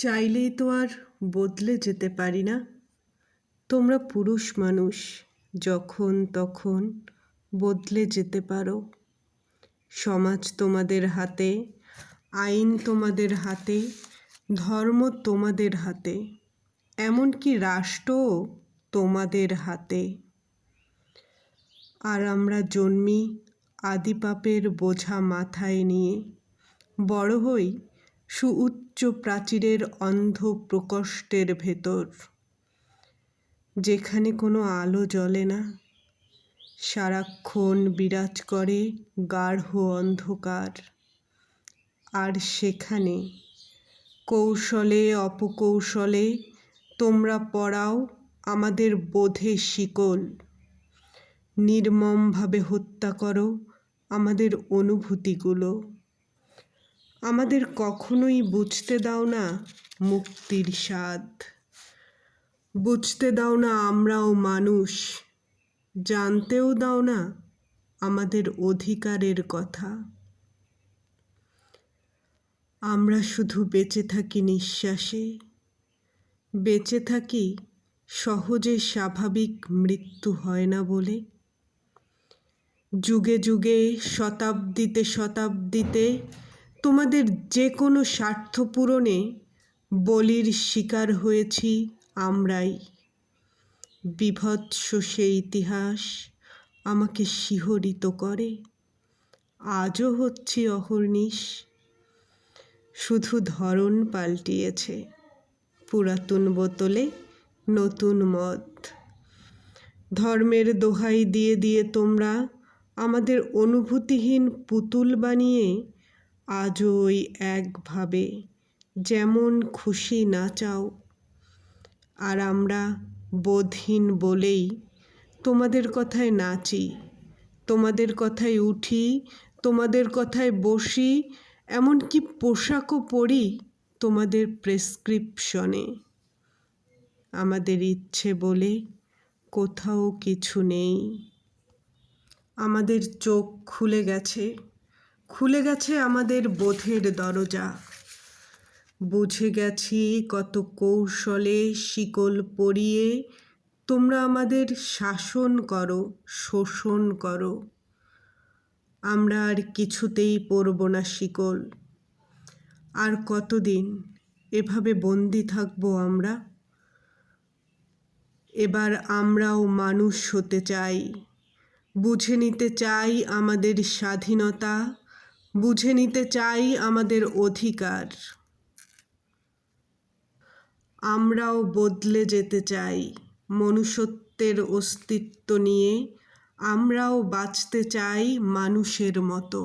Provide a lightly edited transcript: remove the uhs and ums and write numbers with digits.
চাইলেই তো আর বদলে যেতে পারি না। তোমরা পুরুষ মানুষ, যখন তখন বদলে যেতে পারো। সমাজ তোমাদের হাতে, আইন তোমাদের হাতে, ধর্ম তোমাদের হাতে, এমনকি রাষ্ট্রও তোমাদের হাতে। আর আমরা জন্মি আদিপাপের বোঝা মাথায় নিয়ে, বড় হই সুউচ্চ প্রাচীরের অন্ধ প্রকোষ্ঠের ভেতর, যেখানে কোনো আলো জ্বলে না, সারাক্ষণ বিরাজ করে গাঢ় অন্ধকার। আর সেখানে কৌশলে অপকৌশলে তোমরা পরাও আমাদের বোধে শিকল, নির্মমভাবে হত্যা করো আমাদের অনুভূতিগুলো। আমাদের কখনোই বুঝতে দাও না মুক্তির স্বাদ, বুঝতে দাও না আমরাও মানুষ, জানতেও দাও না আমাদের অধিকারের কথা। আমরা শুধু বেঁচে থাকি নিঃশ্বাসে, বেঁচে থাকি সহজে স্বাভাবিক মৃত্যু হয় না বলে। যুগে যুগে শতাব্দীতে শতাব্দীতে তোমাদের যে কোনো স্বার্থ পূরণে বলির শিকার হয়েছি আমরাই। বীভৎস সে ইতিহাস আমাকে শিহরিত করে, আজও হচ্ছি অহর্নিশ। শুধু ধরন পাল্টিয়েছে, পুরাতন বোতলে নতুন মদ। ধর্মের দোহাই দিয়ে দিয়ে তোমরা আমাদের অনুভূতিহীন পুতুল বানিয়ে আজও ওই একভাবে যেমন খুশি নাচাও। আর আমরা বোধহীন বলেই তোমাদের কথায় নাচি, তোমাদের কথায় উঠি, তোমাদের কথায় বসি, এমনকি পোশাকও পরি তোমাদের প্রেসক্রিপশনে। আমাদের ইচ্ছে বলে কোথাও কিছু নেই। আমাদের চোখ খুলে গেছে, খুলে গেছে আমাদের বোধের দরজা। বুঝে গেছি কত কৌশলে শিকল পরিয়ে তোমরা আমাদের শাসন করো, শোষণ করো। আমরা আর কিছুতেই পরব না শিকল। আর কতদিন এভাবে বন্দি থাকবো আমরা? এবার আমরাও মানুষ হতে চাই, বুঝে নিতে চাই আমাদের স্বাধীনতা, বুঝে নিতে চাই আমাদের অধিকার। আমরাও বদলে যেতে চাই মনুষ্যত্বের অস্তিত্ব নিয়ে, আমরাও বাঁচতে চাই মানুষের মতো।